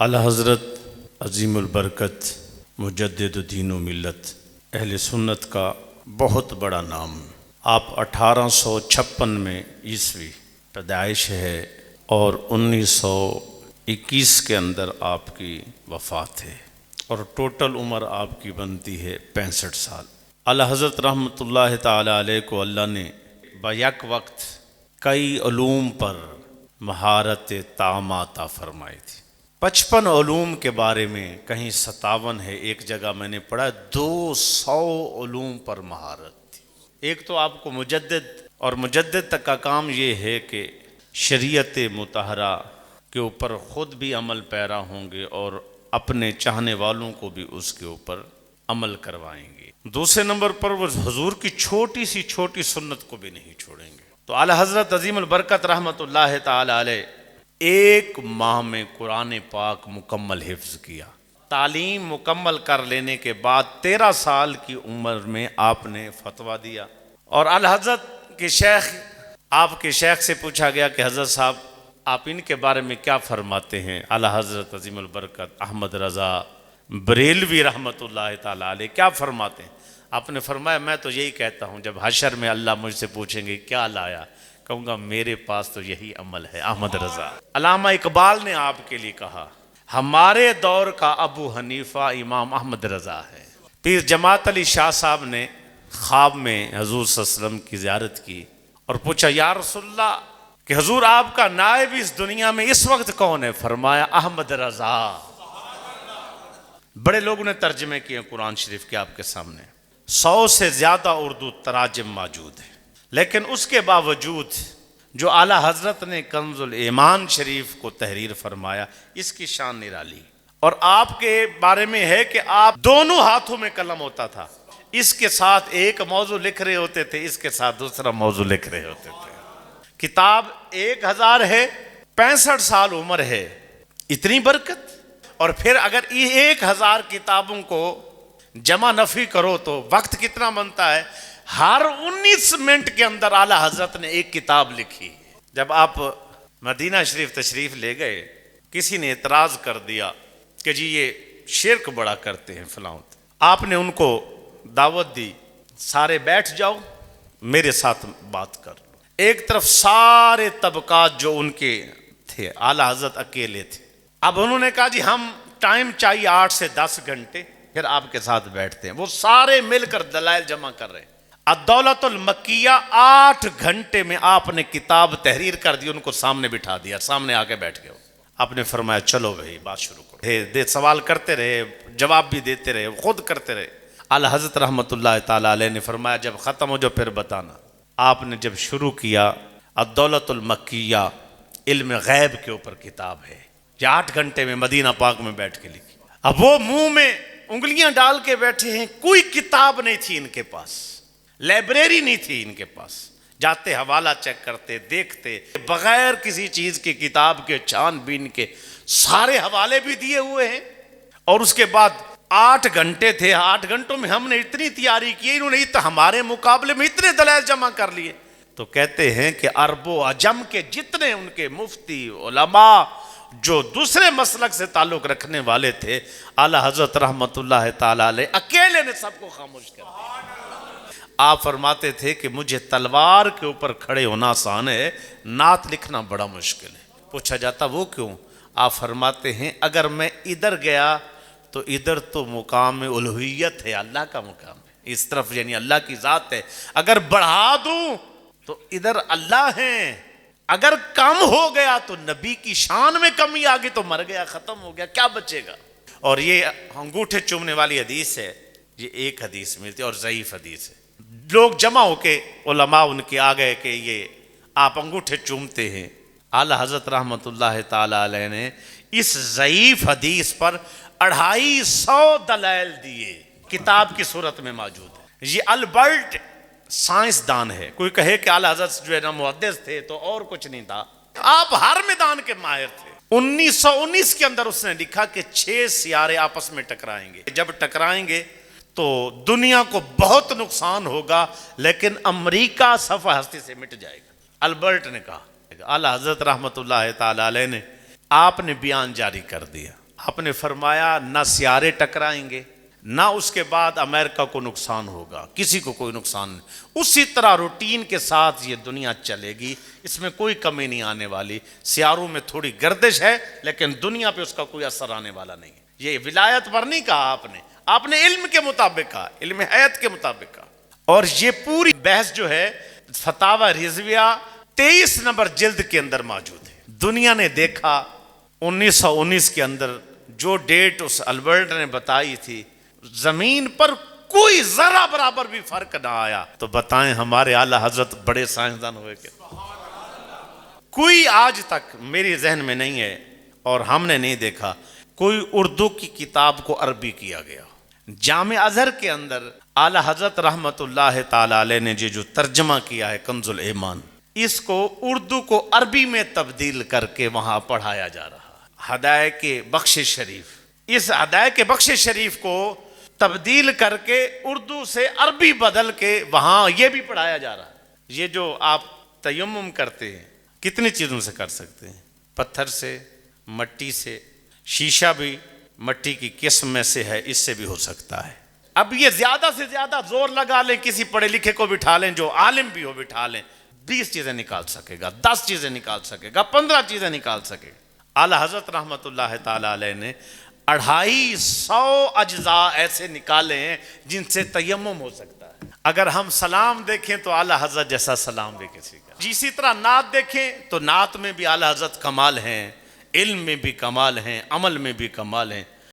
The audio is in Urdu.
اعلی حضرت عظیم البرکت مجدد دین و ملت اہل سنت کا بہت بڑا نام۔ آپ 1856 میں عیسوی پیدائش ہے اور 1921 کے اندر آپ کی وفات ہے اور ٹوٹل عمر آپ کی بنتی ہے 65 سال۔ اعلی حضرت رحمۃ اللہ تعالی علیہ کو اللہ نے بیک وقت کئی علوم پر مہارت تام عطا فرمائی تھی۔ 55 علوم کے بارے میں کہیں 57 ہے، ایک جگہ میں نے پڑھا 200 علوم پر مہارت تھی۔ ایک تو آپ کو مجدد اور مجدد تک کا کام یہ ہے کہ شریعت مطہرہ کے اوپر خود بھی عمل پیرا ہوں گے اور اپنے چاہنے والوں کو بھی اس کے اوپر عمل کروائیں گے۔ دوسرے نمبر پر وہ حضور کی چھوٹی سی چھوٹی سنت کو بھی نہیں چھوڑیں گے۔ تو اعلی حضرت عظیم البرکت رحمۃ اللہ تعالی علیہ ایک ماہ میں قرآن پاک مکمل حفظ کیا۔ تعلیم مکمل کر لینے کے بعد 13 سال کی عمر میں آپ نے فتویٰ دیا اور اعلی حضرت کے شیخ، آپ کے شیخ سے پوچھا گیا کہ حضرت صاحب آپ ان کے بارے میں کیا فرماتے ہیں؟ اعلی حضرت عظیم البرکت احمد رضا بریلوی رحمۃ اللہ تعالی علیہ کیا فرماتے ہیں؟ آپ نے فرمایا میں تو یہی کہتا ہوں جب حشر میں اللہ مجھ سے پوچھیں گے کیا لایا، کہوں گا میرے پاس تو یہی عمل ہے۔ احمد رضا۔ علامہ اقبال نے آپ کے لیے کہا ہمارے دور کا ابو حنیفہ امام احمد رضا ہے۔ پیر جماعت علی شاہ صاحب نے خواب میں حضور صلی اللہ علیہ وسلم کی زیارت کی اور پوچھا یا رسول اللہ کہ حضور آپ کا نائب اس دنیا میں اس وقت کون ہے؟ فرمایا احمد رضا۔ بڑے لوگوں نے ترجمے کیے قرآن شریف کے، آپ کے سامنے 100 سے زیادہ اردو تراجم موجود ہیں، لیکن اس کے باوجود جو اعلیٰ حضرت نے کنز الایمان شریف کو تحریر فرمایا اس کی شان نرالی۔ اور آپ کے بارے میں ہے کہ آپ دونوں ہاتھوں میں قلم ہوتا تھا، اس کے ساتھ ایک موضوع لکھ رہے ہوتے تھے، اس کے ساتھ دوسرا موضوع لکھ رہے ہوتے تھے۔ کتاب 1000 ہے، 65 سال عمر ہے، اتنی برکت۔ اور پھر اگر 1000 کتابوں کو جمع نفی کرو تو وقت کتنا بنتا ہے؟ ہر 19 منٹ کے اندر اعلیٰ حضرت نے ایک کتاب لکھی۔ جب آپ مدینہ شریف تشریف لے گئے، کسی نے اعتراض کر دیا کہ جی یہ شرک بڑا کرتے ہیں فلاں، آپ نے ان کو دعوت دی سارے بیٹھ جاؤ میرے ساتھ بات کر لو۔ ایک طرف سارے طبقات جو ان کے تھے، اعلیٰ حضرت اکیلے تھے۔ اب انہوں نے کہا جی ہم ٹائم چاہیے 8 سے 10 گھنٹے، پھر آپ کے ساتھ بیٹھتے ہیں۔ وہ سارے مل کر دلائل جمع کر رہے ہیں۔ الدولۃ المکیہ 8 گھنٹے میں آپ نے کتاب تحریر کر دی، ان کو سامنے بٹھا دیا، سامنے آ کے بیٹھ گئے۔ آپ نے فرمایا چلو بھائی بات شروع کرو۔ سوال کرتے رہے، جواب بھی دیتے رہے، خود کرتے رہے۔ اعلی حضرت رحمۃ اللہ تعالی علیہ نے فرمایا جب ختم ہو جو پھر بتانا۔ آپ نے جب شروع کیا، الدولۃ المکیہ علم غیب کے اوپر کتاب ہے، یہ 8 گھنٹے میں مدینہ پاک میں بیٹھ کے لکھی۔ اب وہ منہ میں انگلیاں ڈال کے بیٹھے ہیں، کوئی کتاب نہیں تھی ان کے پاس، لائبریری نہیں تھی ان کے پاس، جاتے حوالہ چیک کرتے، دیکھتے، بغیر کسی چیز کی کتاب کے چھان بین کے سارے حوالے بھی دیے ہوئے ہیں۔ اور اس کے بعد 8 گھنٹے تھے، 8 گھنٹوں میں ہم نے اتنی تیاری کی، انہوں نے ہمارے مقابلے میں اتنے دلائل جمع کر لیے۔ تو کہتے ہیں کہ عرب و عجم کے جتنے ان کے مفتی علماء جو دوسرے مسلک سے تعلق رکھنے والے تھے، اعلی حضرت رحمۃ اللہ تعالی علیہ اکیلے نے سب کو خاموش کر دیا۔ آپ فرماتے تھے کہ مجھے تلوار کے اوپر کھڑے ہونا آسان ہے، نعت لکھنا بڑا مشکل ہے۔ پوچھا جاتا وہ کیوں؟ آپ فرماتے ہیں اگر میں ادھر گیا تو ادھر تو مقام الوہیت ہے، اللہ کا مقام ہے، اس طرف یعنی اللہ کی ذات ہے، اگر بڑھا دوں تو ادھر اللہ ہیں، اگر کم ہو گیا تو نبی کی شان میں کمی آ گئی تو مر گیا، ختم ہو گیا، کیا بچے گا؟ اور یہ انگوٹھے چومنے والی حدیث ہے، یہ ایک حدیث ملتی ہے اور ضعیف حدیث ہے۔ لوگ جمع ہو کے علماء ان کے آ گئے کہ یہ آپ انگوٹھے چومتے ہیں۔ اعلی حضرت رحمۃ اللہ تعالی علیہ نے اس ضعیف حدیث پر 250 دلائل دیے، کتاب کی صورت میں موجود ہے۔ یہ البرٹ سائنسدان ہے، کوئی کہے کہ اعلی حضرت جو ہے نا محدث تھے تو اور کچھ نہیں تھا، آپ ہر میدان کے ماہر تھے۔ 1919 کے اندر اس نے لکھا کہ 6 سیارے آپس میں ٹکرائیں گے، جب ٹکرائیں گے تو دنیا کو بہت نقصان ہوگا لیکن امریکہ صفحہ ہستی سے مٹ جائے گا، البرٹ نے کہا۔ اعلی حضرت رحمۃ اللہ تعالی علیہ نے آپ نے بیان جاری کر دیا، آپ نے فرمایا نہ سیارے ٹکرائیں گے، نہ اس کے بعد امریکہ کو نقصان ہوگا، کسی کو کوئی نقصان نہیں، اسی طرح روٹین کے ساتھ یہ دنیا چلے گی، اس میں کوئی کمی نہیں آنے والی، سیاروں میں تھوڑی گردش ہے لیکن دنیا پہ اس کا کوئی اثر آنے والا نہیں ہے۔ یہ ولایت پر نہیں کہا آپ نے علم کے مطابق کہا، علم حیات کے مطابق کہا۔ اور یہ پوری بحث جو ہے فتاوی رضویہ 23 نمبر جلد کے اندر موجود ہے۔ دنیا نے دیکھا 1919 کے اندر جو ڈیٹ اس البرٹ نے بتائی تھی، زمین پر کوئی ذرہ برابر بھی فرق نہ آیا، تو بتائیں ہمارے اعلیٰ حضرت بڑے سائنسدان ہوئے کہ کوئی آج تک میری ذہن میں نہیں ہے اور ہم نے نہیں دیکھا کوئی اردو کی کتاب کو عربی کیا گیا۔ جامع ازہر کے اندر اعلیٰ حضرت رحمت اللہ تعالی علیہ نے جو ترجمہ کیا ہے کنز الایمان، اس کو اردو کو عربی میں تبدیل کر کے وہاں پڑھایا جا رہا ہے۔ ہدایت بخش شریف، اس ہدایت بخش شریف کو تبدیل کر کے اردو سے عربی بدل کے وہاں یہ بھی پڑھایا جا رہا ہے۔ یہ جو آپ تیمم کرتے ہیں کتنی چیزوں سے کر سکتے ہیں، پتھر سے، مٹی سے، شیشہ بھی مٹی کی قسم میں سے ہے، اس سے بھی ہو سکتا ہے۔ اب یہ زیادہ سے زیادہ زور لگا لیں، کسی پڑھے لکھے کو بٹھا لیں جو عالم بھی ہو بٹھا لیں، 20 چیزیں نکال سکے گا، 10 چیزیں نکال سکے گا، 15 چیزیں نکال سکے گا۔ اعلیٰ حضرت رحمت اللہ تعالی علیہ نے 250 اجزاء ایسے نکالے ہیں جن سے تیمم ہو سکتا ہے۔ اگر ہم سلام دیکھیں تو اعلیٰ حضرت جیسا سلام بھی کسی کا، اسی طرح نعت دیکھیں تو نعت میں بھی اعلیٰ حضرت کمال ہیں، علم میں بھی کمال ہیں، عمل میں بھی کمال ہیں۔